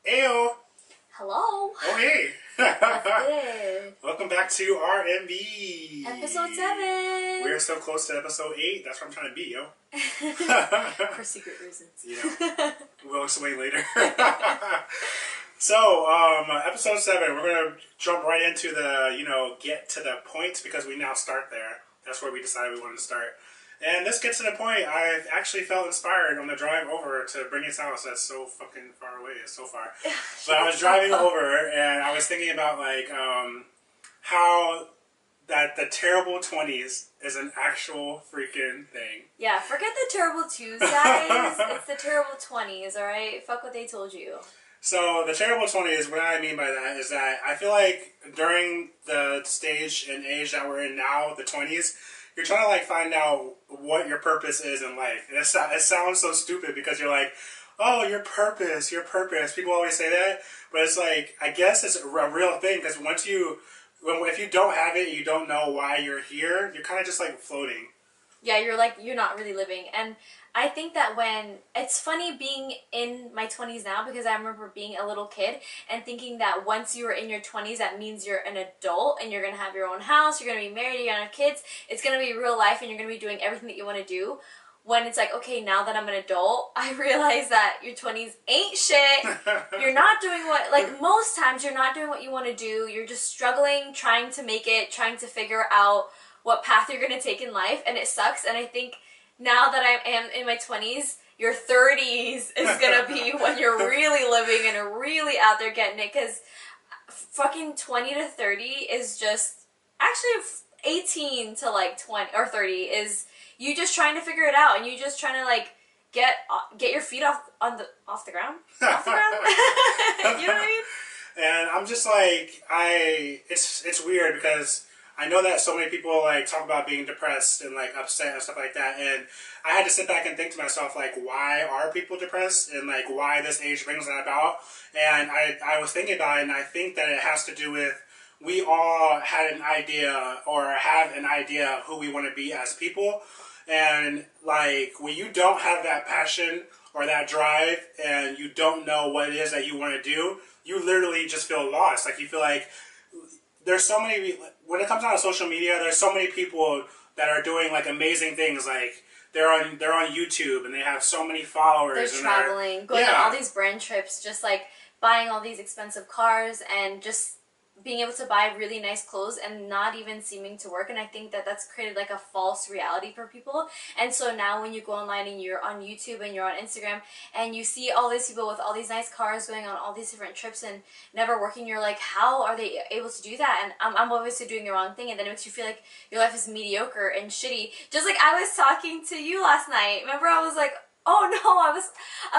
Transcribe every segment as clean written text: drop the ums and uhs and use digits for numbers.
Ayo! Hello! Oh, hey! What's good? Welcome back to RNB! Episode 7! We're so close to episode 8, that's where I'm trying to be, yo. For secret reasons. You know, we'll explain later. So, episode 7, we're going to jump right into the, get to the point because we now start there. That's where we decided we wanted to start. And this gets to the point, I actually felt inspired on the drive over to Brittany's house. That's so fucking far away. It's so far. But I was driving over, and I was thinking about, like, how that the terrible 20s is an actual freaking thing. Yeah, forget the terrible 2s, guys. It's the terrible 20s, alright? Fuck what they told you. So, the terrible 20s, what I mean by that is that I feel like during the stage and age that we're in now, the 20s, you're trying to, like, find out what your purpose is in life. And it sounds so stupid because you're like, oh, your purpose. People always say that. But it's like, I guess it's a real thing because if you don't have it, you don't know why you're here, you're kind of just, like, floating. Yeah, you're not really living. And I think that it's funny being in my 20s now because I remember being a little kid and thinking that once you were in your 20s, that means you're an adult and you're going to have your own house, you're going to be married, you're going to have kids, it's going to be real life and you're going to be doing everything that you want to do. When it's like, okay, now that I'm an adult, I realize that your 20s ain't shit. You're not doing most times you're not doing what you want to do. You're just struggling, trying to make it, trying to figure out what path you're going to take in life, and it sucks. And I think now that I am in my 20s, your 30s is going to be when you're really living and really out there getting it, because fucking 20 to 30 is just, actually 18 to like 20 or 30 is you just trying to figure it out, and you just trying to like get your feet off the ground. Off the ground? You know what I mean? And I'm just like, it's weird because I know that so many people like talk about being depressed and like upset and stuff like that, and I had to sit back and think to myself, like, why are people depressed and like why this age brings that about? And I was thinking about it, and I think that it has to do with we all had an idea or have an idea of who we want to be as people, and like when you don't have that passion or that drive and you don't know what it is that you want to do, you literally just feel lost. Like you feel like there's so many, when it comes down to social media, there's so many people that are doing like amazing things. Like they're on YouTube and they have so many followers. They're traveling, going on all these brand trips, just like buying all these expensive cars and just being able to buy really nice clothes and not even seeming to work. And I think that that's created like a false reality for people. And so now when you go online and you're on YouTube and you're on Instagram and you see all these people with all these nice cars going on all these different trips and never working, you're like, how are they able to do that? And I'm obviously doing the wrong thing, and then it makes you feel like your life is mediocre and shitty. Just like I was talking to you last night. Remember, I was like, oh no, I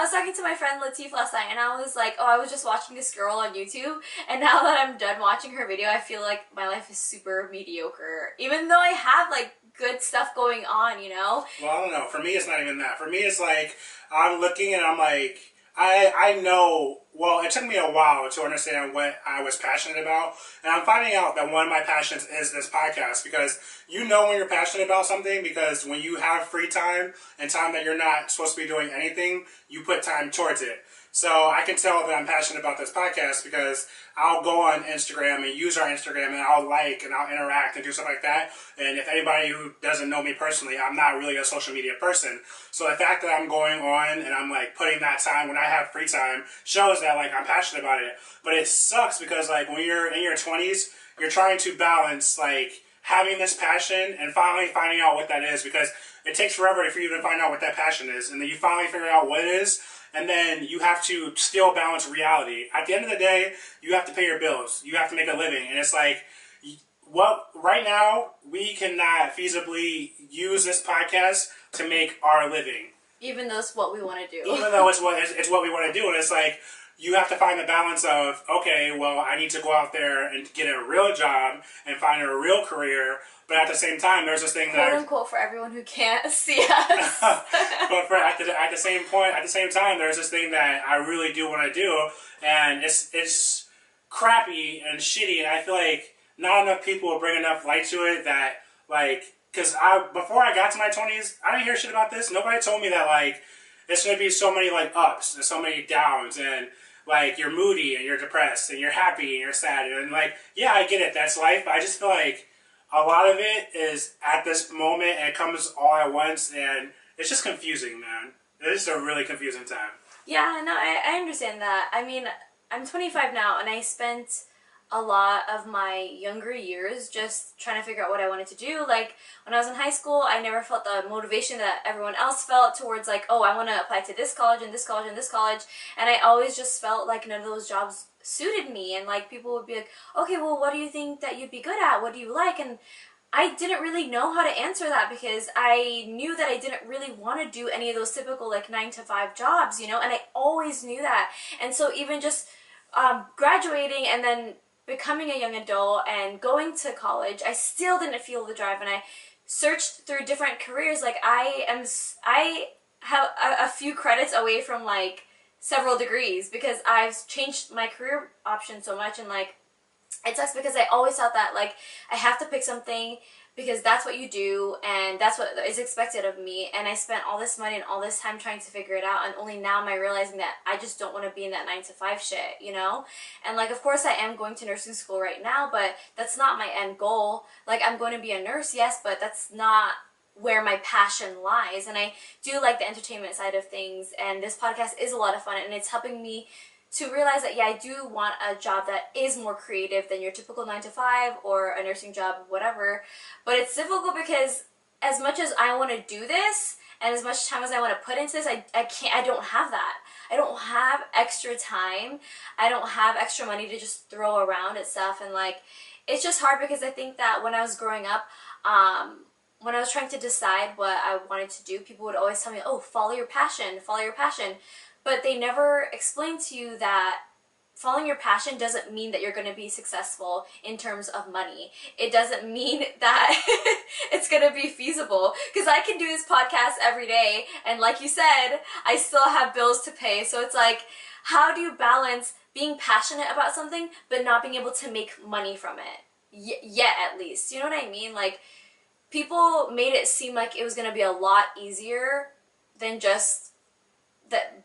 was talking to my friend Latif last night, and I was like, oh, I was just watching this girl on YouTube, and now that I'm done watching her video, I feel like my life is super mediocre, even though I have like good stuff going on, you know? Well, I don't know. For me, it's not even that. For me, it's like, I'm looking and I'm like, I know, well, it took me a while to understand what I was passionate about, and I'm finding out that one of my passions is this podcast, because you know when you're passionate about something, because when you have free time and time that you're not supposed to be doing anything, you put time towards it. So I can tell that I'm passionate about this podcast because I'll go on Instagram and use our Instagram, and I'll like and I'll interact and do stuff like that. And if anybody who doesn't know me personally, I'm not really a social media person. So the fact that I'm going on and I'm like putting that time when I have free time shows that like I'm passionate about it. But it sucks because like when you're in your 20s, you're trying to balance like having this passion and finally finding out what that is, because it takes forever for you to find out what that passion is, and then you finally figure out what it is. And then you have to still balance reality. At the end of the day, you have to pay your bills. You have to make a living. And it's like, right now, we cannot feasibly use this podcast to make our living. Even though it's what we want to do. Even though it's what we want to do. And it's like, you have to find the balance of, okay, well, I need to go out there and get a real job and find a real career. But at the same time, there's this thing that, quote unquote, for everyone who can't see us. But at the same time, there's this thing that I really do want to do, and it's crappy and shitty. And I feel like not enough people will bring enough light to it. That like, because before I got to my 20s, I didn't hear shit about this. Nobody told me that like it's gonna be so many like ups and so many downs, and like you're moody and you're depressed and you're happy and you're sad and like, yeah, I get it, that's life, but I just feel like a lot of it is at this moment and it comes all at once and it's just confusing, man. It's just a really confusing time. Yeah, no, I understand that. I mean, I'm 25 now, and I spent a lot of my younger years just trying to figure out what I wanted to do. Like, when I was in high school, I never felt the motivation that everyone else felt towards, like, oh, I want to apply to this college and this college and this college. And I always just felt like none of those jobs suited me. And, like, people would be like, okay, well, what do you think that you'd be good at? What do you like? And I didn't really know how to answer that because I knew that I didn't really want to do any of those typical, like, 9-to-5 jobs, you know? And I always knew that. And so even just graduating and then becoming a young adult and going to college, I still didn't feel the drive, and I searched through different careers. Like, I have a few credits away from like several degrees because I've changed my career option so much, and like it sucks because I always thought that like I have to pick something because that's what you do and that's what is expected of me, and I spent all this money and all this time trying to figure it out, and only now am I realizing that I just don't want to be in that 9-to-5 shit, you know? And like, of course I am going to nursing school right now, but that's not my end goal. Like, I'm going to be a nurse, yes, but that's not where my passion lies. And I do like the entertainment side of things, and this podcast is a lot of fun, and it's helping me to realize that, yeah, I do want a job that is more creative than your typical 9-to-5 or a nursing job, whatever. But it's difficult because as much as I want to do this and as much time as I want to put into this, I don't have that. I don't have extra time. I don't have extra money to just throw around at stuff. And like, it's just hard because I think that when I was growing up, when I was trying to decide what I wanted to do, people would always tell me, oh, follow your passion, follow your passion. But they never explain to you that following your passion doesn't mean that you're going to be successful in terms of money. It doesn't mean that it's going to be feasible. Because I can do this podcast every day, and like you said, I still have bills to pay. So it's like, how do you balance being passionate about something but not being able to make money from it? Yet, at least. You know what I mean? Like, people made it seem like it was going to be a lot easier than just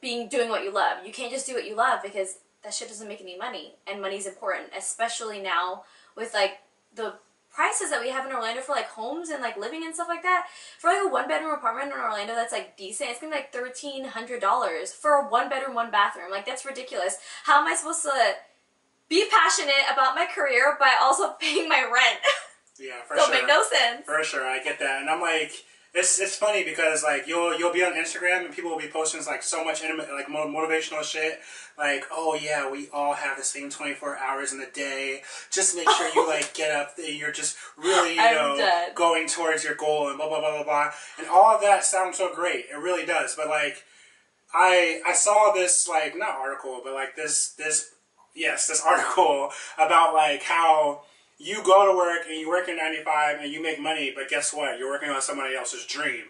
doing what you love. You can't just do what you love because that shit doesn't make any money, and money's important, especially now with like the prices that we have in Orlando for like homes and like living and stuff like that. For like a 1-bedroom apartment in Orlando that's like decent, it's gonna be like $1,300 for a 1-bedroom, 1-bathroom. Like, that's ridiculous. How am I supposed to be passionate about my career by also paying my rent? Yeah, for Don't sure. make no sense. For sure, I get that, and I'm like, it's funny because like you'll be on Instagram and people will be posting like so much like motivational shit, like, oh yeah, we all have the same 24 hours in the day. Just make sure you like get up. You're just really going towards your goal and blah blah blah blah blah. And all of that sounds so great. It really does. But like, I saw this like not article, but like this article about like how you go to work and you work in 9-to-5 and you make money, but guess what? You're working on somebody else's dream.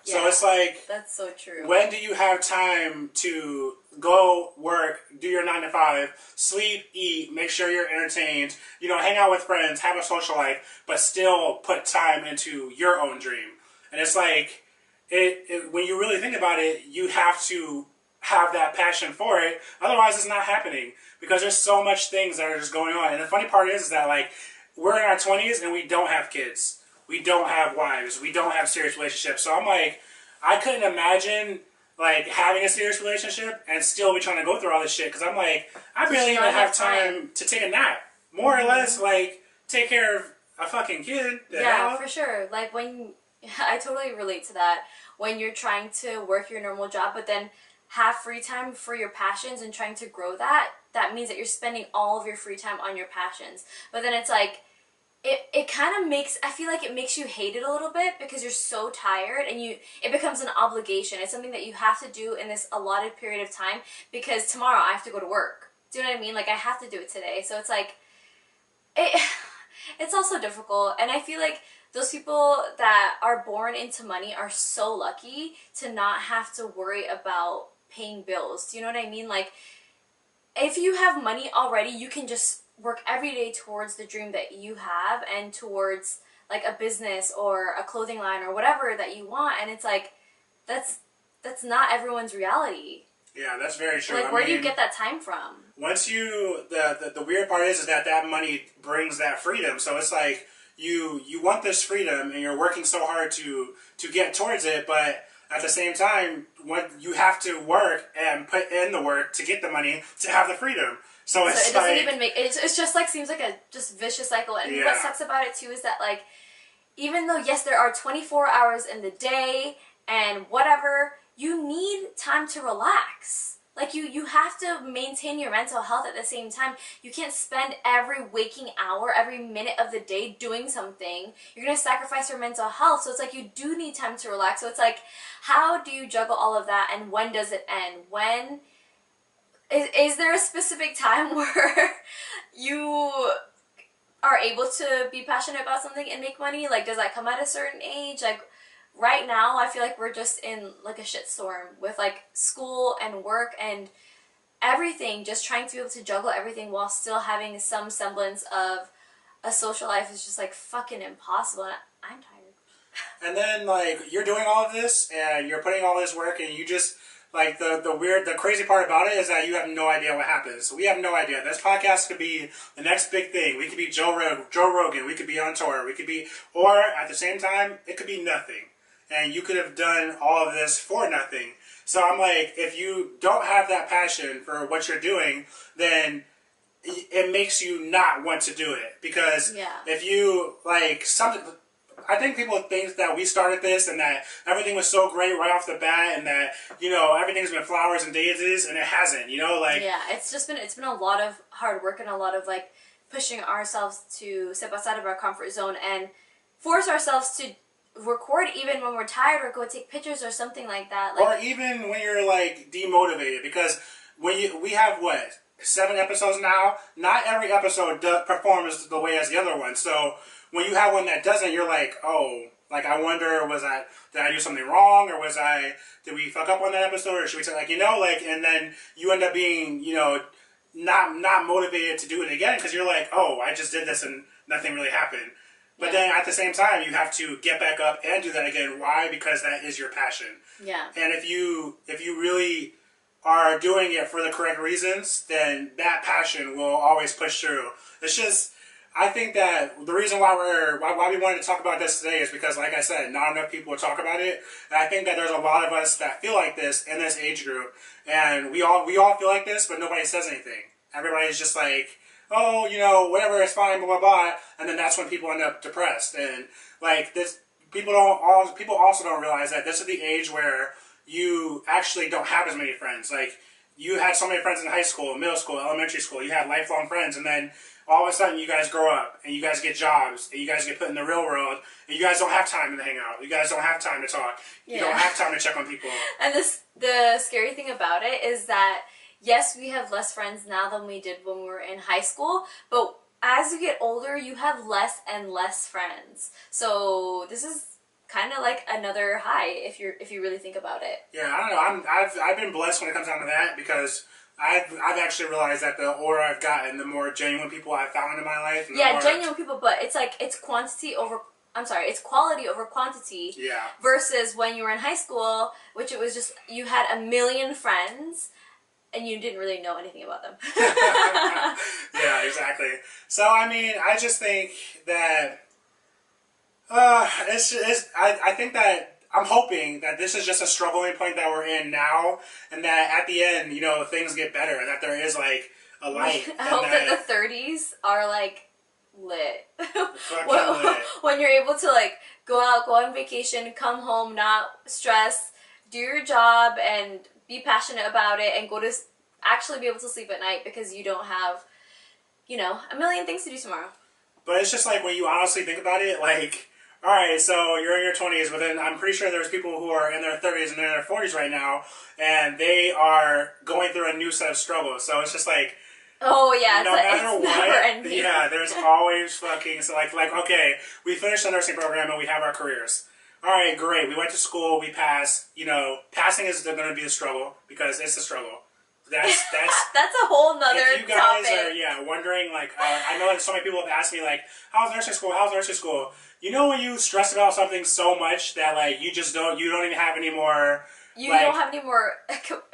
Yeah, so it's like, that's so true. When do you have time to go work, do your 9-to-5, sleep, eat, make sure you're entertained, you know, hang out with friends, have a social life, but still put time into your own dream? And it's like, when you really think about it, you have to have that passion for it. Otherwise, it's not happening because there's so much things that are just going on. And the funny part is that like, we're in our 20s and we don't have kids. We don't have wives. We don't have serious relationships. So I'm like, I couldn't imagine like having a serious relationship and still be trying to go through all this shit. Because I'm like, I barely even have time to take a nap. More or less, like, take care of a fucking kid. Yeah, for sure. Like, I totally relate to that. When you're trying to work your normal job, but then have free time for your passions and trying to grow that means that you're spending all of your free time on your passions. But then it's like, it kind of makes, I feel like it makes you hate it a little bit because you're so tired and it becomes an obligation. It's something that you have to do in this allotted period of time because tomorrow I have to go to work. Do you know what I mean? Like, I have to do it today. So it's like, it's also difficult. And I feel like those people that are born into money are so lucky to not have to worry about paying bills. Do you know what I mean? Like, if you have money already, you can just work every day towards the dream that you have and towards like a business or a clothing line or whatever that you want. And it's like, that's not everyone's reality. Yeah, that's very true. Like, where do you get that time from? Once you, the weird part is that money brings that freedom. So it's like, you want this freedom and you're working so hard to get towards it, but at the same time, when you have to work and put in the work to get the money to have the freedom. So it's it doesn't even make, it's just like, seems like a just vicious cycle. And what sucks about it too is that, like, even though, yes, there are 24 hours in the day and whatever, you need time to relax. Like, you have to maintain your mental health at the same time. You can't spend every waking hour, every minute of the day doing something. You're going to sacrifice your mental health. So it's like, you do need time to relax. So it's like, how do you juggle all of that, and when does it end? When is there a specific time where you are able to be passionate about something and make money? Like, does that come at a certain age? Like, right now, I feel like we're just in, like, a shitstorm with, like, school and work and everything, just trying to be able to juggle everything while still having some semblance of a social life is just, like, fucking impossible. And I'm tired. And then, like, you're doing all of this, and you're putting all this work, and you just, like, the crazy part about it is that you have no idea what happens. We have no idea. This podcast could be the next big thing. We could be Joe Rogan. We could be on tour. We could be, or at the same time, it could be nothing. And you could have done all of this for nothing. So I'm like, if you don't have that passion for what you're doing, then it makes you not want to do it. Because if you, like, something, I think people think that we started this and that everything was so great right off the bat and that, you know, everything's been flowers and daisies, and it hasn't, you know, like. Yeah, it's been a lot of hard work and a lot of, like, pushing ourselves to step outside of our comfort zone and force ourselves to record even when we're tired or go take pictures or something like that. Like, or even when you're, like, demotivated, because when we have, what, 7 episodes now? Not every episode performs the way as the other one. So when you have one that doesn't, you're like, oh, like, I wonder, did I do something wrong, or did we fuck up on that episode, or should we say, like, you know, like, and then you end up being, you know, not motivated to do it again, because you're like, oh, I just did this and nothing really happened. But then at the same time, you have to get back up and do that again. Why? Because that is your passion. Yeah. And if you really are doing it for the correct reasons, then that passion will always push through. It's just, I think that the reason why we wanted to talk about this today is because, like I said, not enough people talk about it. And I think that there's a lot of us that feel like this in this age group, and we all feel like this, but nobody says anything. Everybody's just like, oh, you know, whatever, it's fine, blah, blah, blah. And then that's when people end up depressed. And, like, this, people also don't realize that this is the age where you actually don't have as many friends. Like, you had so many friends in high school, middle school, elementary school. You had lifelong friends. And then all of a sudden you guys grow up and you guys get jobs and you guys get put in the real world and you guys don't have time to hang out. You guys don't have time to talk. You don't have time to check on people. And the scary thing about it is that, yes, we have less friends now than we did when we were in high school, but as you get older, you have less and less friends. So this is kind of like another high if you really think about it. Yeah, I don't know. I've been blessed when it comes down to that, because I've actually realized that the older I've gotten, the more genuine people I've found in my life. Yeah, genuine people, but it's like it's quality over quantity. Yeah. Versus when you were in high school, which it was just you had a million friends. And you didn't really know anything about them. Yeah, exactly. So, I mean, I just think that I think that I'm hoping that this is just a struggling point that we're in now, and that at the end, you know, things get better, and that there is, like, a light. I hope that the 30s are, like, lit. Lit. When you're able to, like, go out, go on vacation, come home, not stress, do your job, and be passionate about it, and go to actually be able to sleep at night because you don't have, you know, a million things to do tomorrow. But it's just like, when you honestly think about it, like, alright, so you're in your 20s, but then I'm pretty sure there's people who are in their 30s and in their 40s right now, and they are going through a new set of struggles. So it's just like, oh yeah, no matter what, yeah, there's always fucking, so like, okay, we finished the nursing program and we have our careers. Alright, great. We went to school, we passed. You know, passing is going to be a struggle, because it's a struggle. That's a whole nother if you guys topic. are wondering, like, I know that so many people have asked me, like, how's nursing school? You know when you stress about something so much that, like, you don't even have any more You like, don't have any more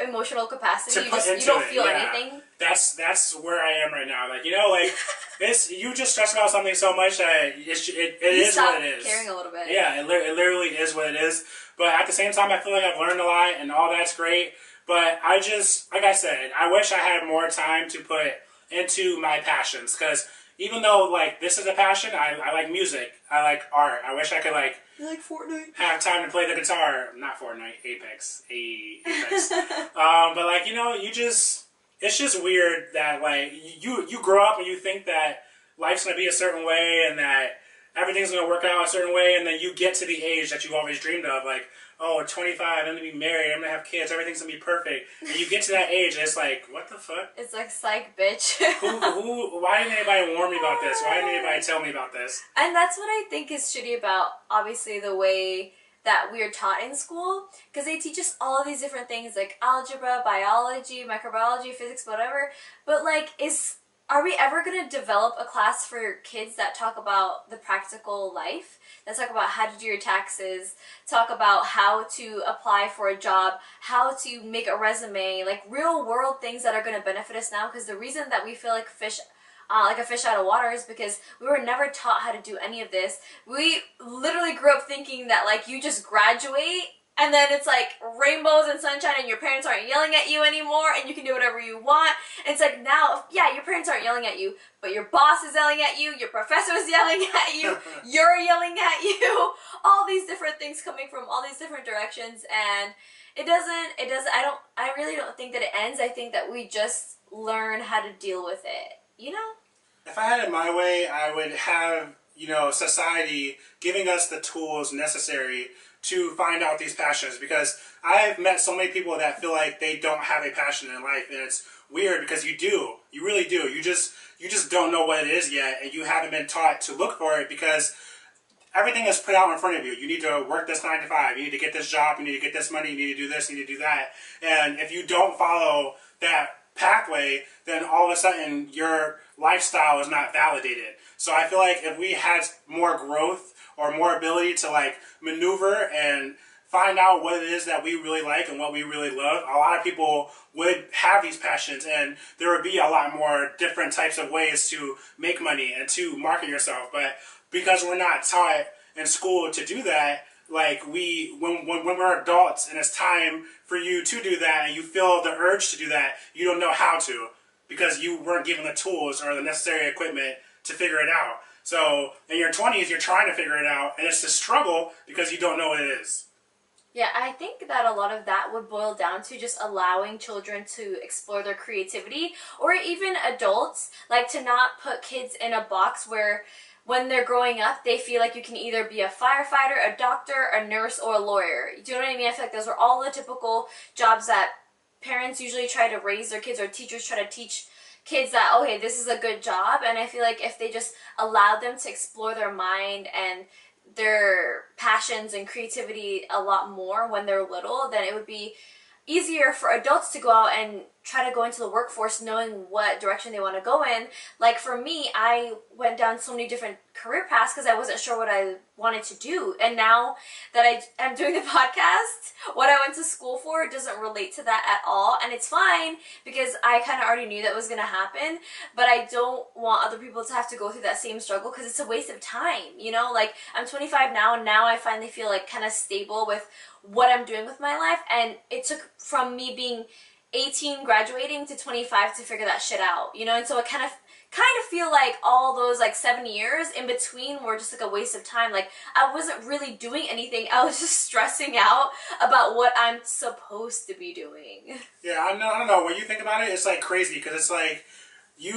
emotional capacity. to You put just into you don't it, feel yeah. anything. That's where I am right now. Like, you know, like it's you just stress about something so much that it is what it is. Caring a little bit. Yeah, it literally is what it is. But at the same time, I feel like I've learned a lot, and all that's great. But I just, like I said, I wish I had more time to put into my passions, because even though, like, this is a passion, I like music, I like art. I wish I could, like, You like Fortnite? have time to play the guitar. Not Fortnite, Apex. Apex. But, like, you know, it's just weird that, like, you grow up and you think that life's going to be a certain way and that everything's going to work out a certain way, and then you get to the age that you've always dreamed of, like, oh, at 25, I'm going to be married, I'm going to have kids, everything's going to be perfect. And you get to that age, and it's like, what the fuck? It's like, psych, bitch. Why didn't anybody warn me about this? Why didn't anybody tell me about this? And that's what I think is shitty about, obviously, the way that we are taught in school, because they teach us all of these different things, like algebra, biology, microbiology, physics, whatever, but, like, are we ever going to develop a class for kids that talk about the practical life? That talk about how to do your taxes, talk about how to apply for a job, how to make a resume, like real world things that are going to benefit us now? Because the reason that we feel like a fish out of water is because we were never taught how to do any of this. We literally grew up thinking that, like, you just graduate and then it's like rainbows and sunshine and your parents aren't yelling at you anymore and you can do whatever you want. And it's like, now, yeah, your parents aren't yelling at you, but your boss is yelling at you, your professor is yelling at you, you're yelling at you, all these different things coming from all these different directions, and I really don't think that it ends. I think that we just learn how to deal with it, you know? If I had it my way, I would have, you know, society giving us the tools necessary to find out these passions, because I've met so many people that feel like they don't have a passion in life, and it's weird because you do. You really do. You just don't know what it is yet, and you haven't been taught to look for it because everything is put out in front of you. You need to work this 9 to 5. You need to get this job. You need to get this money. You need to do this. You need to do that. And if you don't follow that pathway, then all of a sudden your lifestyle is not validated. So I feel like if we had more growth or more ability to, like, maneuver and find out what it is that we really like and what we really love, a lot of people would have these passions, and there would be a lot more different types of ways to make money and to market yourself. But because we're not taught in school to do that, like, when we're adults and it's time for you to do that and you feel the urge to do that, you don't know how to, because you weren't given the tools or the necessary equipment to figure it out. So in your 20s, you're trying to figure it out, and it's a struggle because you don't know what it is. Yeah, I think that a lot of that would boil down to just allowing children to explore their creativity, or even adults, like, to not put kids in a box where when they're growing up, they feel like you can either be a firefighter, a doctor, a nurse, or a lawyer. Do you know what I mean? I feel like those are all the typical jobs that parents usually try to raise their kids, or teachers try to teach kids that, okay, this is a good job. And I feel like if they just allow them to explore their mind and their passions and creativity a lot more when they're little, then it would be easier for adults to go out and try to go into the workforce knowing what direction they want to go in. Like, for me, I went down so many different career paths because I wasn't sure what I wanted to do. And now that I'm doing the podcast, what I went to school for doesn't relate to that at all. And it's fine because I kind of already knew that was going to happen. But I don't want other people to have to go through that same struggle because it's a waste of time. You know, like, I'm 25 now, and now I finally feel like kind of stable with what I'm doing with my life. And it took from me being 18 graduating to 25 to figure that shit out, you know? And so I kind of feel like all those, like, 7 years in between were just like a waste of time. Like, I wasn't really doing anything. I was just stressing out about what I'm supposed to be doing. Yeah, I don't know. When you think about it, it's, like, crazy because it's like you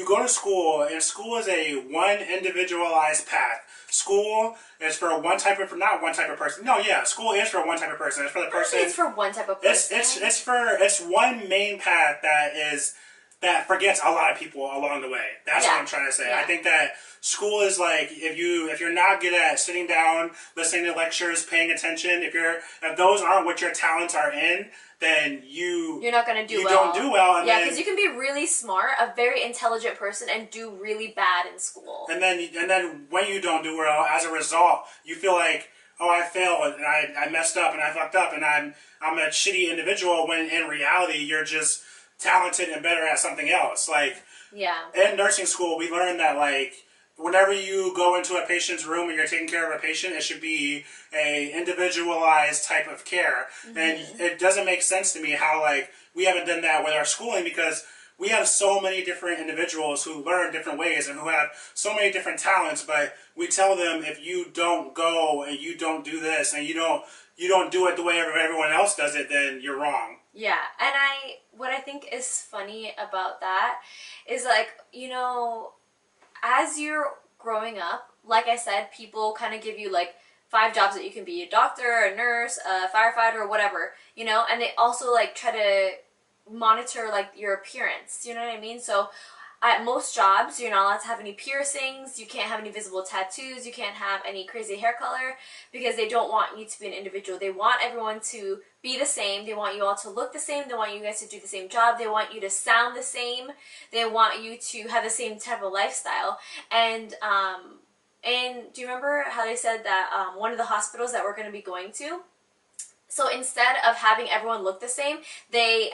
go to school, and school is a one individualized path. School is for one type of, not one type of person. No, yeah, school is for one type of person. It's for the person. It's for one type of person. It's one main path that forgets a lot of people along the way. That's what I'm trying to say. Yeah. I think that school is like, if you're not good at sitting down, listening to lectures, paying attention, if those aren't what your talents are in, then you're not going to do well. You don't do well. And yeah, because you can be really smart, a very intelligent person, and do really bad in school. And then when you don't do well, as a result, you feel like, oh, I failed and I messed up and I fucked up and I'm a shitty individual, when in reality you're just talented and better at something else. Like, yeah. in nursing school, we learned that, like, whenever you go into a patient's room and you're taking care of a patient, it should be a individualized type of care. Mm-hmm. And it doesn't make sense to me how, like, we haven't done that with our schooling, because we have so many different individuals who learn different ways and who have so many different talents, but we tell them, if you don't go and you don't do this and you don't do it the way everyone else does it, then you're wrong. Yeah, and what I think is funny about that is, like, you know, as you're growing up, like I said, people kind of give you, like, 5 jobs that you can be: a doctor, a nurse, a firefighter, whatever, you know, and they also, like, try to monitor, like, your appearance, you know what I mean? So at most jobs, you're not allowed to have any piercings, you can't have any visible tattoos, you can't have any crazy hair color, because they don't want you to be an individual. They want everyone to be the same, they want you all to look the same, they want you guys to do the same job, they want you to sound the same, they want you to have the same type of lifestyle. And do you remember how they said that one of the hospitals that we're going to be going to, so instead of having everyone look the same, they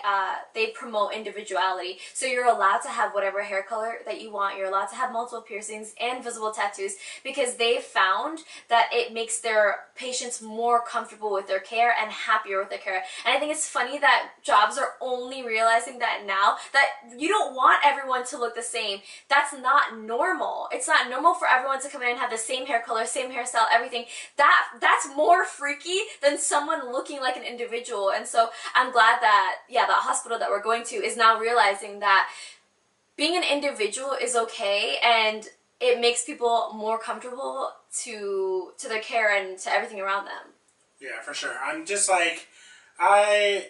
promote individuality. So you're allowed to have whatever hair color that you want. You're allowed to have multiple piercings and visible tattoos, because they found that it makes their patients more comfortable with their care and happier with their care. And I think it's funny that jobs are only realizing that now, that you don't want everyone to look the same. That's not normal. It's not normal for everyone to come in and have the same hair color, same hairstyle, everything. That's more freaky than someone looking like an individual. And so I'm glad that, yeah, that hospital that we're going to is now realizing that being an individual is okay, and it makes people more comfortable to their care and to everything around them. Yeah, for sure. I'm just like, I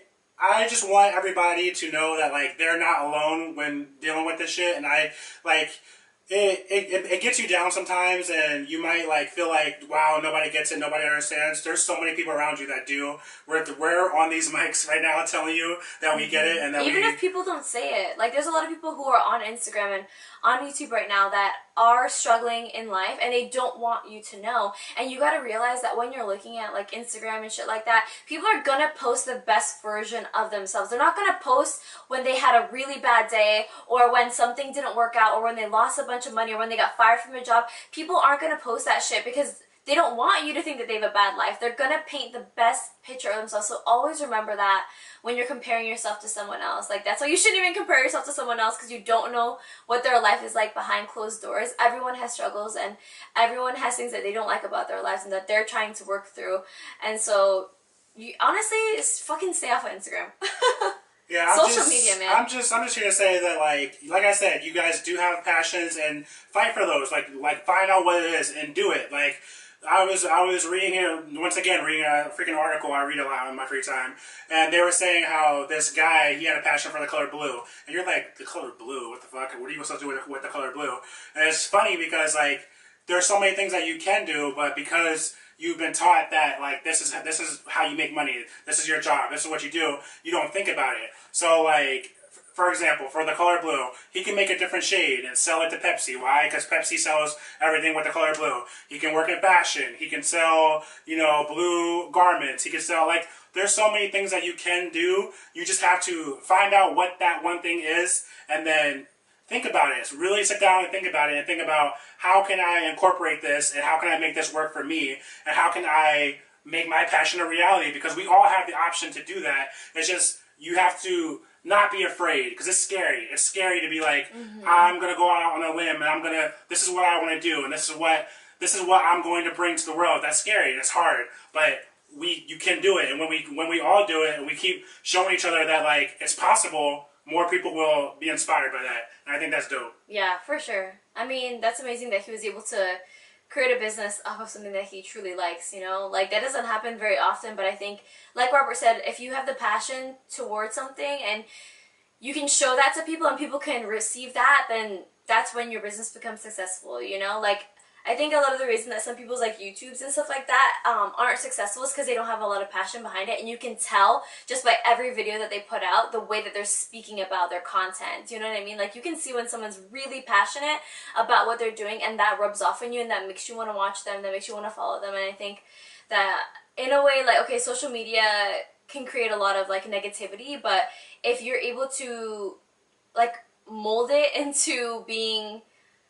just want everybody to know that, like, they're not alone when dealing with this shit, and it gets you down sometimes, and you might, like, feel like, wow, nobody gets it, nobody understands. There's so many people around you that do. We're on these mics right now telling you that we get it, and that even if people don't say it. Like, there's a lot of people who are on Instagram and on YouTube right now that are struggling in life, and they don't want you to know. And you gotta realize that when you're looking at, like, Instagram and shit like that, people are gonna post the best version of themselves. They're not gonna post when they had a really bad day, or when something didn't work out, or when they lost a bunch of money, or when they got fired from a job. People aren't gonna post that shit because they don't want you to think that they have a bad life. They're gonna paint the best picture of themselves. So always remember that when you're comparing yourself to someone else. Like, that's why you shouldn't even compare yourself to someone else, because you don't know what their life is like behind closed doors. Everyone has struggles, and everyone has things that they don't like about their lives and that they're trying to work through. And so, you honestly, just fucking stay off of Instagram. Yeah, social media, man. I'm just here to say that, like I said, you guys do have passions, and fight for those. Like find out what it is and do it. Like, I was reading here once again, reading a freaking article I read a lot in my free time, and they were saying how this guy, he had a passion for the color blue, and you're like, the color blue? What the fuck? What are you supposed to do with the color blue? And it's funny because, like, there's so many things that you can do, but because you've been taught that, like, this is how you make money, this is your job, this is what you do, you don't think about it. So, like, for example, for the color blue, he can make a different shade and sell it to Pepsi. Why? Because Pepsi sells everything with the color blue. He can work in fashion. He can sell, you know, blue garments. He can sell, like, there's so many things that you can do. You just have to find out what that one thing is, and then think about it. Really sit down and think about it, and think about, how can I incorporate this, and how can I make this work for me, and how can I make my passion a reality? Because we all have the option to do that. It's just, you have to not be afraid, because it's scary. It's scary to be like, I'm going to go out on a limb, and this is what I want to do, and this is what I'm going to bring to the world. That's scary, and it's hard, but you can do it. And when we all do it, and we keep showing each other that, like, it's possible, more people will be inspired by that. And I think that's dope. Yeah, for sure. I mean, that's amazing that he was able to create a business off of something that he truly likes, you know? Like, that doesn't happen very often, but I think, like Robert said, if you have the passion towards something and you can show that to people and people can receive that, then that's when your business becomes successful, you know? Like, I think a lot of the reason that some people's, like, YouTubes and stuff like that aren't successful is because they don't have a lot of passion behind it, and you can tell just by every video that they put out the way that they're speaking about their content. You know what I mean? Like, you can see when someone's really passionate about what they're doing, and that rubs off on you, and that makes you want to watch them, that makes you want to follow them, and I think that in a way, like, okay, social media can create a lot of like negativity, but if you're able to like mold it into being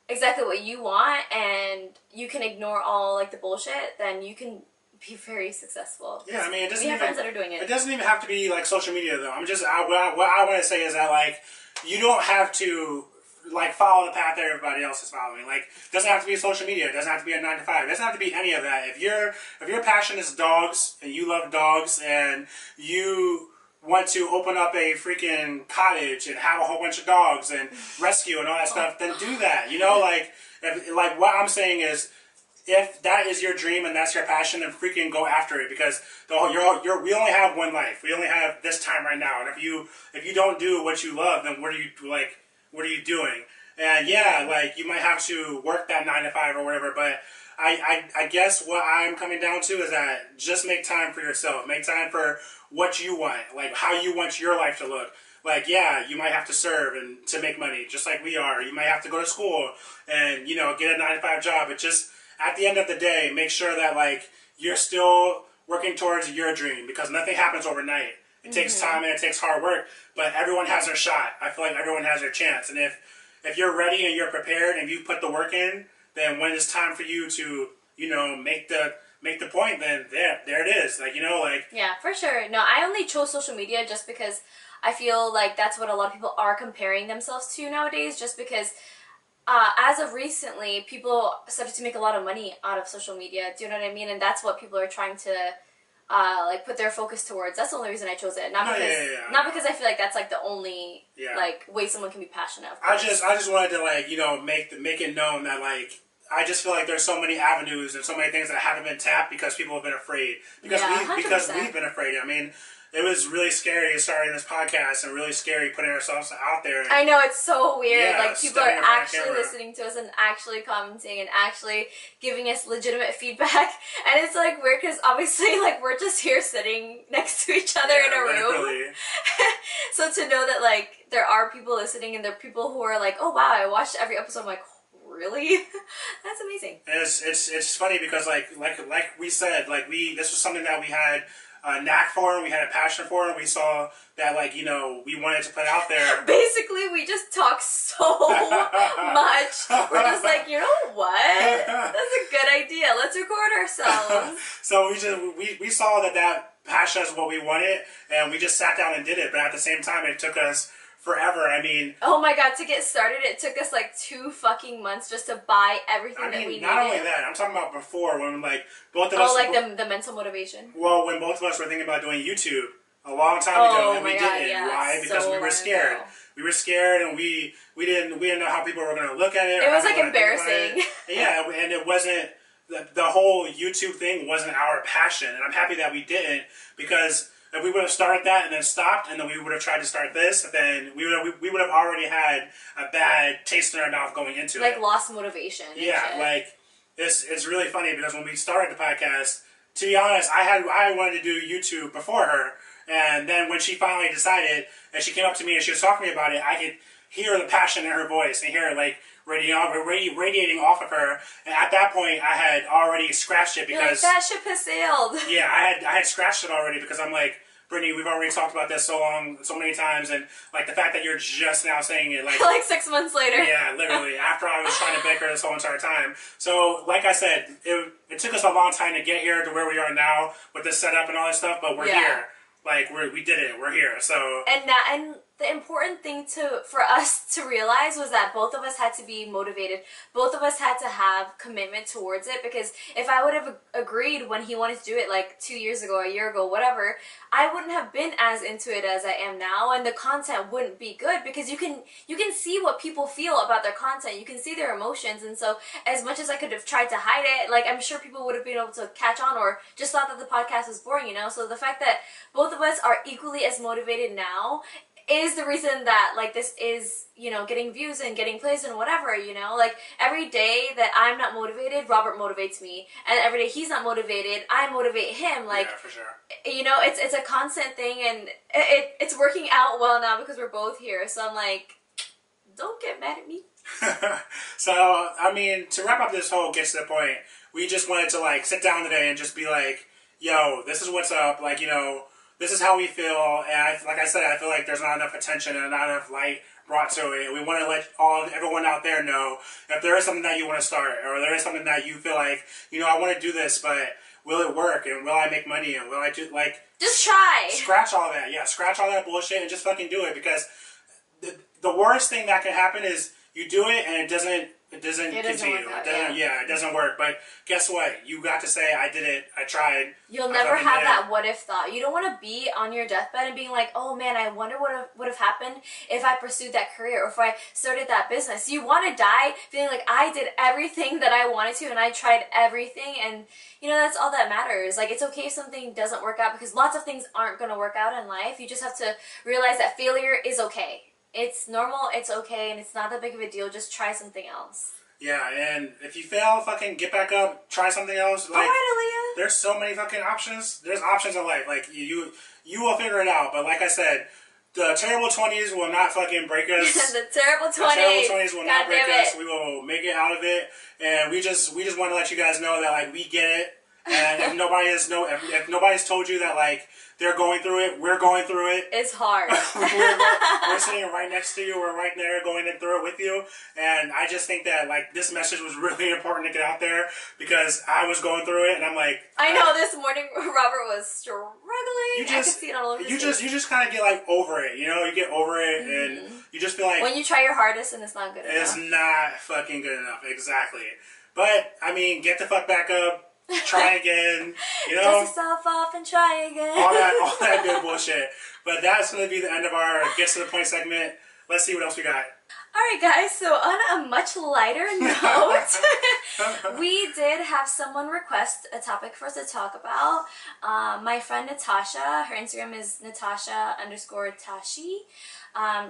exactly what you want and you can ignore all like the bullshit, then you can be very successful. Yeah, I mean, it doesn't we have even, friends that are doing it. It doesn't even have to be like social media though. I'm just what I want to say is that like you don't have to like follow the path that everybody else is following. Like, it doesn't have to be social media. It doesn't have to be a 9 to 5. It doesn't have to be any of that. If your passion is dogs and you love dogs and you want to open up a freaking cottage and have a whole bunch of dogs and rescue and all that stuff, then do that. You know, like like what I'm saying is, if that is your dream and that's your passion, then freaking go after it, because we only have one life. We only have this time right now, and if you don't do what you love, then what are you doing? And yeah, like you might have to work that 9 to 5 or whatever, but I guess what I'm coming down to is that just make time for yourself. Make time for what you want, like how you want your life to look. Like, yeah, you might have to serve and to make money, just like we are. You might have to go to school and, you know, get a 9 to 5 job, but just at the end of the day, make sure that like you're still working towards your dream, because nothing happens overnight. It takes time and it takes hard work, but everyone has their shot. I feel like everyone has their chance, and if you're ready and you're prepared and you put the work in, then when it's time for you to, you know, make the point, then there it is. Like, you know, like, yeah, for sure. No, I only chose social media just because I feel like that's what a lot of people are comparing themselves to nowadays, just because as of recently, people started to make a lot of money out of social media. Do you know what I mean? And that's what people are trying to like put their focus towards. That's the only reason I chose it. Not because I feel like that's like the only like way someone can be passionate. I just wanted to, like, you know, make it known that, like, I just feel like there's so many avenues and so many things that haven't been tapped because people have been afraid. Because we've been afraid. I mean, it was really scary starting this podcast and really scary putting ourselves out there. I know, it's so weird. Yeah, like, people are actually listening to us and actually commenting and actually giving us legitimate feedback. And it's like weird because obviously, like, we're just here sitting next to each other in a room. So to know that, like, there are people listening and there are people who are like, oh wow, I watched every episode. I'm like, really? That's amazing. And it's funny because like we said, like, this was something that we had a knack for and we had a passion for, and we saw that, like, you know, we wanted to put out there. Basically, we just talk so much. We're just like, you know what? That's a good idea. Let's record ourselves. So we saw that passion is what we wanted, and we just sat down and did it. But at the same time, it took us forever. I mean, oh my god, to get started, it took us like 2 fucking months just to buy everything that we needed. Not only that, I'm talking about before, when, like, both of us... Oh, like the mental motivation? Well, when both of us were thinking about doing YouTube a long time ago, and we didn't. Yeah, why? Because we were scared. We were scared, and we didn't know how people were going to look at it. It was like embarrassing. Yeah, and it wasn't... The whole YouTube thing wasn't our passion, and I'm happy that we didn't, because if we would have started that and then stopped, and then we would have tried to start this, then we would have already had a bad taste in our mouth going into it. Like, lost motivation. Yeah, like, it's really funny because when we started the podcast, to be honest, I wanted to do YouTube before her, and then when she finally decided, and she came up to me and she was talking to me about it, I could hear the passion in her voice and hear it, like, radiating off of her, and at that point I had already scratched it because that ship has sailed. Yeah, I had scratched it already because I'm like, Brittany, we've already talked about this so many times, and like the fact that you're just now saying it, like like 6 months later. Yeah, literally after I was trying to beg her this whole entire time. So like I said, it took us a long time to get here to where we are now with this setup and all this stuff, but we're here. Like, we did it. We're here. So and the important thing for us to realize was that both of us had to be motivated. Both of us had to have commitment towards it, because if I would have agreed when he wanted to do it like 2 years ago, a year ago, whatever, I wouldn't have been as into it as I am now, and the content wouldn't be good, because you can see what people feel about their content. You can see their emotions, and so as much as I could have tried to hide it, like, I'm sure people would have been able to catch on or just thought that the podcast was boring, you know? So the fact that both of us are equally as motivated now is the reason that, like, this is, you know, getting views and getting plays and whatever, you know? Like, every day that I'm not motivated, Robert motivates me. And every day he's not motivated, I motivate him. Like, yeah, for sure. You know, it's a constant thing, and it's working out well now because we're both here. So I'm like, don't get mad at me. So, I mean, to wrap up this whole get to the point, we just wanted to like sit down today and just be like, yo, this is what's up. Like, you know, this is how we feel. And like I said, I feel like there's not enough attention and not enough light brought to it. We want to let everyone out there know if there is something that you want to start, or there is something that you feel like, you know, I want to do this, but will it work? And will I make money? And will I do, like... Just try. Scratch all that. Yeah, scratch all that bullshit and just fucking do it. Because the worst thing that can happen is you do it and it doesn't continue. It doesn't work. But guess what? You got to say, I did it. I tried. You'll never have that what if thought. You don't want to be on your deathbed and being like, oh man, I wonder what would have happened if I pursued that career or if I started that business. You want to die feeling like I did everything that I wanted to and I tried everything, and you know, that's all that matters. Like, it's okay if something doesn't work out, because lots of things aren't going to work out in life. You just have to realize that failure is okay. It's normal, it's okay, and it's not that big of a deal. Just try something else. Yeah, and if you fail, fucking get back up, try something else. Like, Alright, Aaliyah. There's so many fucking options. There's options in life. Like, you will figure it out. But like I said, the terrible 20s will not fucking break us. The terrible 20s. The terrible 20s will not break us. We will make it out of it. And we just want to let you guys know that, like, we get it. And if nobody's told you that, like, they're going through it, we're going through it. It's hard. we're sitting right next to you. We're right there going through it with you. And I just think that, like, this message was really important to get out there, because I was going through it, and I'm like... I know this morning Robert was struggling. I could see it all over you just kind of get, like, over it, you know? You get over it, and you just feel like... When you try your hardest and it's not good enough. It's not fucking good enough, exactly. But, I mean, get the fuck back up. Try again, you know. Dust yourself off and try again. all that good bullshit. But that's going to be the end of our Get to the Point segment. Let's see what else we got. Alright guys, so on a much lighter note, we did have someone request a topic for us to talk about. My friend Natasha, her Instagram is Natasha_Tashi.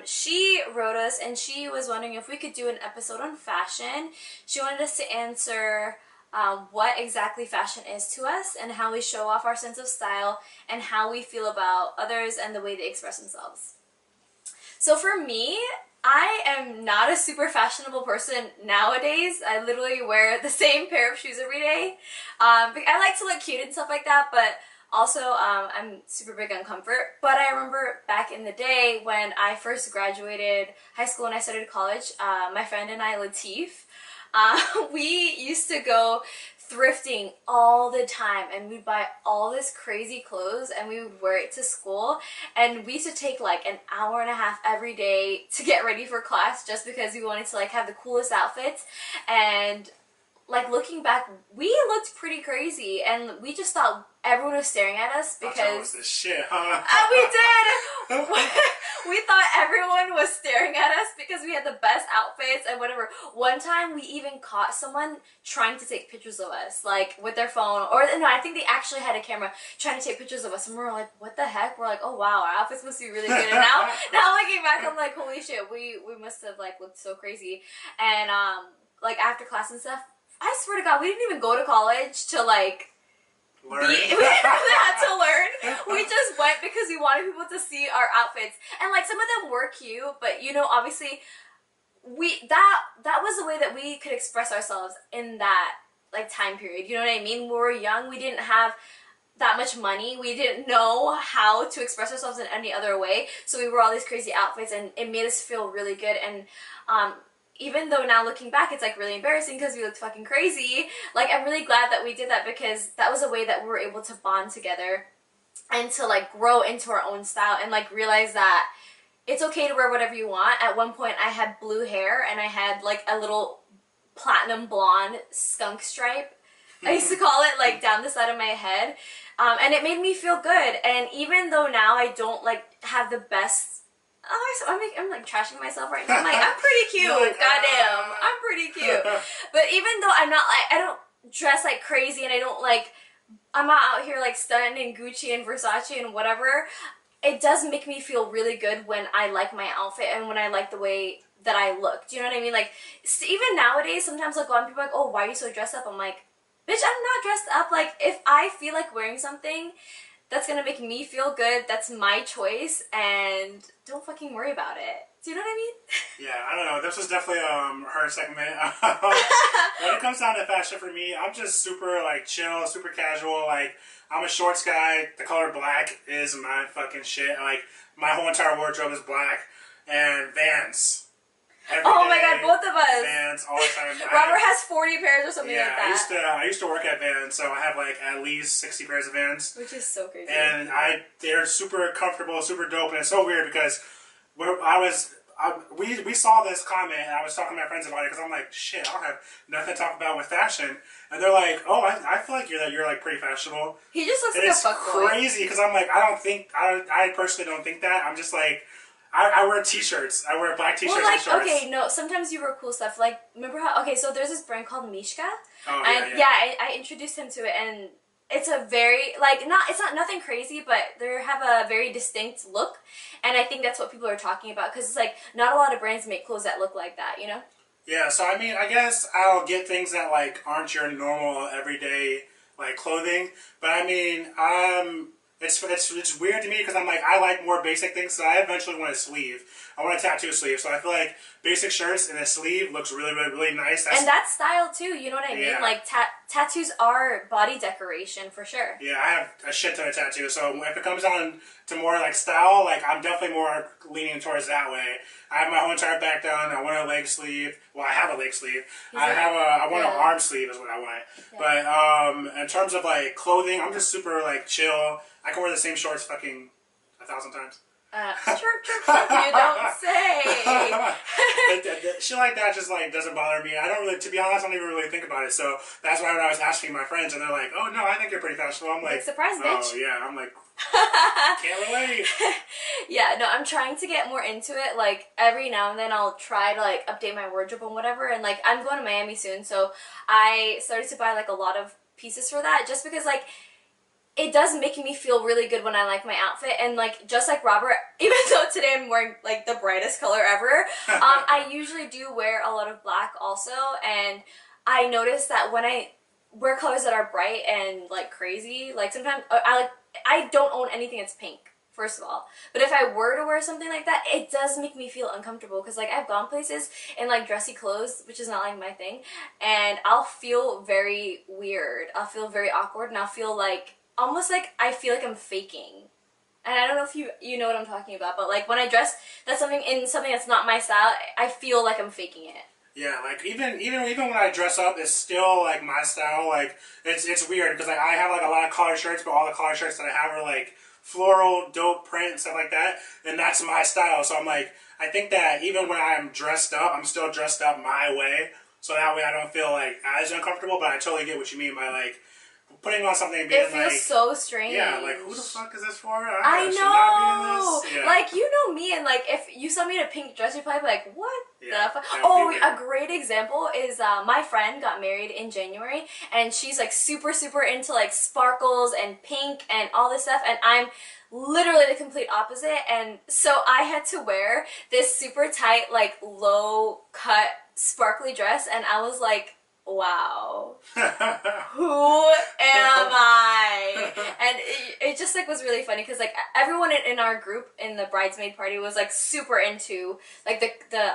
She wrote us and she was wondering if we could do an episode on fashion. She wanted us to answer what exactly fashion is to us and how we show off our sense of style and how we feel about others and the way they express themselves. So for me, I am not a super fashionable person nowadays. I literally wear the same pair of shoes every day. I like to look cute and stuff like that, but also I'm super big on comfort. But I remember back in the day when I first graduated high school and I started college, my friend and I, Latif, we used to go thrifting all the time, and we'd buy all this crazy clothes and we would wear it to school, and we used to take like an hour and a half every day to get ready for class just because we wanted to like have the coolest outfits. And like looking back, we looked pretty crazy and we just thought everyone was staring at us because that was the shit, huh? We did. We thought everyone was staring at us because we had the best outfits and whatever. One time we even caught someone trying to take pictures of us, like with their phone, or no, I think they actually had a camera trying to take pictures of us, and we were like, what the heck? We're like, oh wow, our outfits must be really good. And now looking back, I'm like, holy shit, we must have like looked so crazy. And like after class and stuff, I swear to God, we didn't even go to college to like learn. We didn't really have to learn. We just went because we wanted people to see our outfits. And like some of them were cute, but you know, obviously that was the way that we could express ourselves in that like time period. You know what I mean? We were young, we didn't have that much money, we didn't know how to express ourselves in any other way. So we wore all these crazy outfits and it made us feel really good. And even though now looking back it's like really embarrassing because we looked fucking crazy, like I'm really glad that we did that because that was a way that we were able to bond together and to like grow into our own style and like realize that it's okay to wear whatever you want. At one point I had blue hair and I had like a little platinum blonde skunk stripe, I used to call it, like down the side of my head, and it made me feel good. And even though now I don't like have the best, I'm like trashing myself right now. I'm like, I'm pretty cute. Goddamn, I'm pretty cute. But even though I'm not like, I don't dress like crazy and I don't like, I'm not out here like stunting in Gucci and Versace and whatever, it does make me feel really good when I like my outfit and when I like the way that I look. Do you know what I mean? Like, even nowadays, sometimes I'll go on, people are like, oh, why are you so dressed up? I'm like, bitch, I'm not dressed up. Like, if I feel like wearing something that's gonna make me feel good, that's my choice, and don't fucking worry about it. Do you know what I mean? Yeah, I don't know. This was definitely her segment. When it comes down to fashion for me, I'm just super like chill, super casual. Like I'm a shorts guy. The color black is my fucking shit. Like my whole entire wardrobe is black and Vans. Oh my god, both of us. Vans all the time. Robert has 40 pairs or something like that. I used to work at Vans, so I have like at least 60 pairs of Vans. Which is so crazy. And they're super comfortable, super dope, and it's so weird because we saw this comment and I was talking to my friends about it because I'm like, shit, I don't have nothing to talk about with fashion. And they're like, oh, I feel like you're like pretty fashionable. He just looks like a fuckboy. It's crazy because I'm like, I personally don't think that. I'm just like, I wear t-shirts. I wear black t-shirts and shorts. Okay, no, sometimes you wear cool stuff. Like, remember how, okay, so there's this brand called Mishka. Oh, and I introduced him to it, and it's a very, like, it's not nothing crazy, but they have a very distinct look, and I think that's what people are talking about, because it's like, not a lot of brands make clothes that look like that, you know? Yeah, so I mean, I guess I'll get things that, like, aren't your normal, everyday, like, clothing, but I mean, it's weird to me because I'm like, I like more basic things, so I eventually want a sleeve. I want a tattoo sleeve, so I feel like basic shirts and a sleeve looks really, really, really nice. And that style too, you know what I mean? Like, tattoos are body decoration for sure. Yeah, I have a shit ton of tattoos, so if it comes down to more like style, like I'm definitely more leaning towards that way. I have my whole entire back done. I want a leg sleeve. Well, I have a leg sleeve. I want an arm sleeve is what I want. Yeah. But in terms of like clothing, I'm just super like chill. I can wear the same shorts fucking 1,000 times. You don't say. Shit like that just like doesn't bother me. I don't really, to be honest, I don't even really think about it. So that's why when I was asking my friends, and they're like, "Oh no, I think you're pretty fashionable." I'm like, "Surprise, bitch!" Oh yeah, I'm like, can't relate. Yeah, no, I'm trying to get more into it. Like every now and then, I'll try to like update my wardrobe and whatever. And like I'm going to Miami soon, so I started to buy like a lot of pieces for that, just because like. It does make me feel really good when I like my outfit, and like just like Robert, even though today I'm wearing like the brightest color ever, I usually do wear a lot of black also, and I notice that when I wear colors that are bright and like crazy, like sometimes I don't own anything that's pink, first of all, but if I were to wear something like that, it does make me feel uncomfortable because like I've gone places in like dressy clothes, which is not like my thing, and I'll feel very weird, I'll feel very awkward, and I'll feel like almost like I feel like I'm faking. And I don't know if you know what I'm talking about, but like when I dress something that's not my style, I feel like I'm faking it. Yeah, like even when I dress up, it's still like my style. Like it's weird because like I have like a lot of collared shirts, but all the collared shirts that I have are like floral, dope print and stuff like that, and that's my style. So I'm like, I think that even when I'm dressed up, I'm still dressed up my way, so that way I don't feel like as uncomfortable. But I totally get what you mean by like. Putting on something and being like... It feels so strange. Yeah, like, who the fuck is this for? I know! Yeah. Like, you know me, and like, if you saw me in a pink dress, you'd probably be like, what the fuck? Oh, a great example is my friend got married in January, and she's like super, super into like sparkles and pink and all this stuff, and I'm literally the complete opposite, and so I had to wear this super tight, like, low-cut, sparkly dress, and I was like... Wow, who am I? And it just like was really funny because like everyone in our group in the bridesmaid party was like super into like the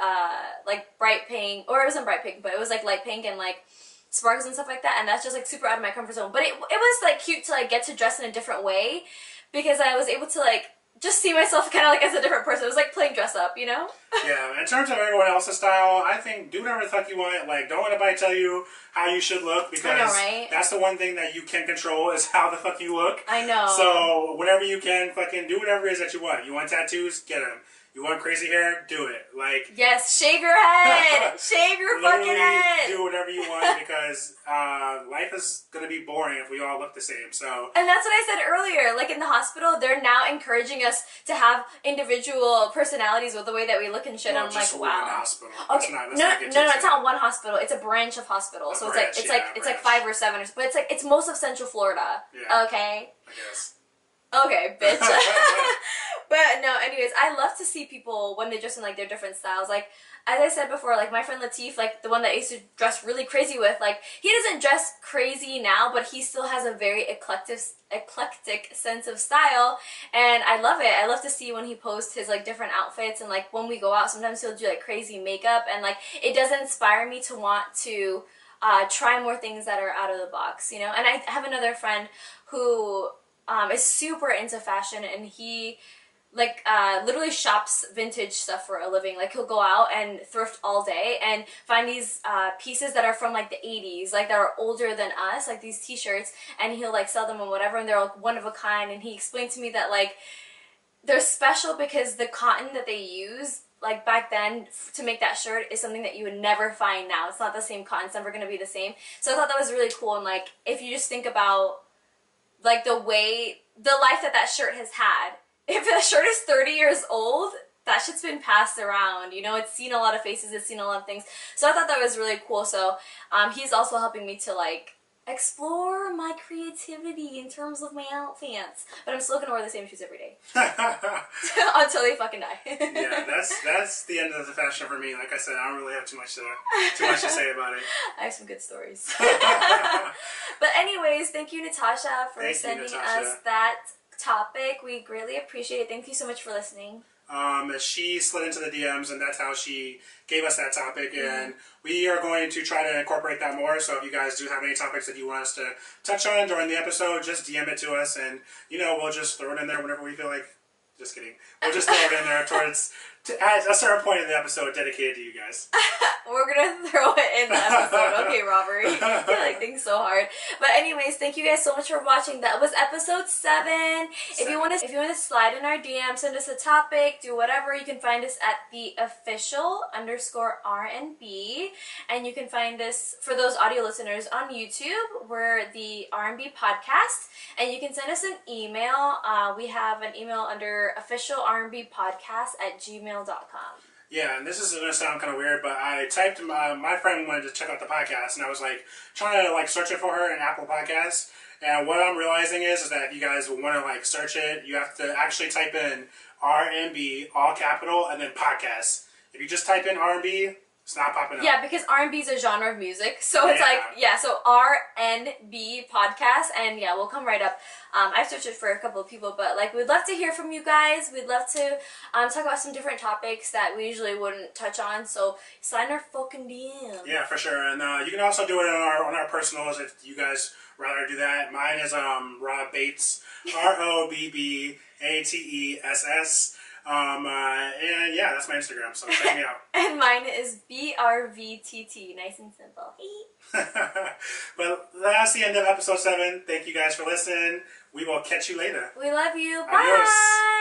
like bright pink, or it wasn't bright pink, but it was like light pink and like sparkles and stuff like that, and that's just like super out of my comfort zone. But it was like cute to like get to dress in a different way because I was able to like just see myself kind of like as a different person. It was like playing dress up, you know? Yeah, in terms of everyone else's style, I think do whatever the fuck you want. Like, don't let anybody tell you how you should look because I know, right? That's the one thing that you can control is how the fuck you look. I know. So, whenever you can, fucking do whatever it is that you want. You want tattoos? Get them. You want crazy hair? Do it. Like yes, shave your head. Shave your fucking head. Do whatever you want because life is gonna be boring if we all look the same. So. And that's what I said earlier. Like in the hospital, they're now encouraging us to have individual personalities with the way that we look and shit. Well, I'm like, wow. One hospital. Okay. No, it's not one hospital. It's a branch of hospital. So it's like 5 or 7 but it's most of Central Florida. Yeah. Okay. I guess. Okay, bitch. But no, anyways, I love to see people when they dress in like their different styles. Like as I said before, like my friend Latif, like the one that I used to dress really crazy with, like he doesn't dress crazy now, but he still has a very eclectic sense of style, and I love it. I love to see when he posts his like different outfits, and like when we go out, sometimes he'll do like crazy makeup, and like it does inspire me to want to try more things that are out of the box, you know. And I have another friend who is super into fashion, and he like literally shops vintage stuff for a living. Like he'll go out and thrift all day and find these pieces that are from like the 80s, like that are older than us, like these t-shirts, and he'll like sell them and whatever, and they're like one of a kind. And he explained to me that like they're special because the cotton that they use like back then to make that shirt is something that you would never find now. It's not the same cotton, it's never going to be the same. So I thought that was really cool. And like if you just think about like the life that shirt has had, if that shirt is 30 years old, that shit's been passed around, you know. It's seen a lot of faces, it's seen a lot of things. So I thought that was really cool. So he's also helping me to like explore my creativity in terms of my outfits. But I'm still gonna wear the same shoes every day until they fucking die. Yeah, that's the end of the fashion for me. Like I said, I don't really have too much to say about it. I have some good stories. But anyways, thank you, Natasha, for sending us that topic. We greatly appreciate it. Thank you so much for listening. She slid into the DMs, and that's how she gave us that topic, and we are going to try to incorporate that more. So if you guys do have any topics that you want us to touch on during the episode, just DM it to us, and you know, we'll just throw it in there whenever we feel like. Just kidding. We'll just throw it in there at a certain point in the episode dedicated to you guys. We're gonna throw it in the episode. Okay, Robert. You're like thinking so hard. But anyways, thank you guys so much for watching. That was episode 7. If you want to slide in our DM, send us a topic, do whatever, you can find us at the official_RNB. And you can find us, for those audio listeners, on YouTube. We're the RNB podcast. And you can send us an email. We have an email under officialrnbpodcast@gmail.com. Yeah, and this is going to sound kind of weird, but I typed, my friend wanted to check out the podcast, and I was like, trying to like search it for her in Apple Podcasts, and what I'm realizing is that if you guys want to like search it, you have to actually type in RNB, all capital, and then podcast. If you just type in RNB, it's not popping up. Yeah, because R&B is a genre of music, so it's like, so RNB podcast, and yeah, we'll come right up. I've searched it for a couple of people, but like, we'd love to hear from you guys. We'd love to talk about some different topics that we usually wouldn't touch on, so slide our fucking DM. Yeah, for sure, and you can also do it on our personals if you guys rather do that. Mine is Rob Bates, ROBBATESS. And yeah, that's my Instagram, so check me out. And mine is BRVTT, nice and simple. But that's the end of episode 7. Thank you guys for listening. We will catch you later. We love you. Adios. Bye.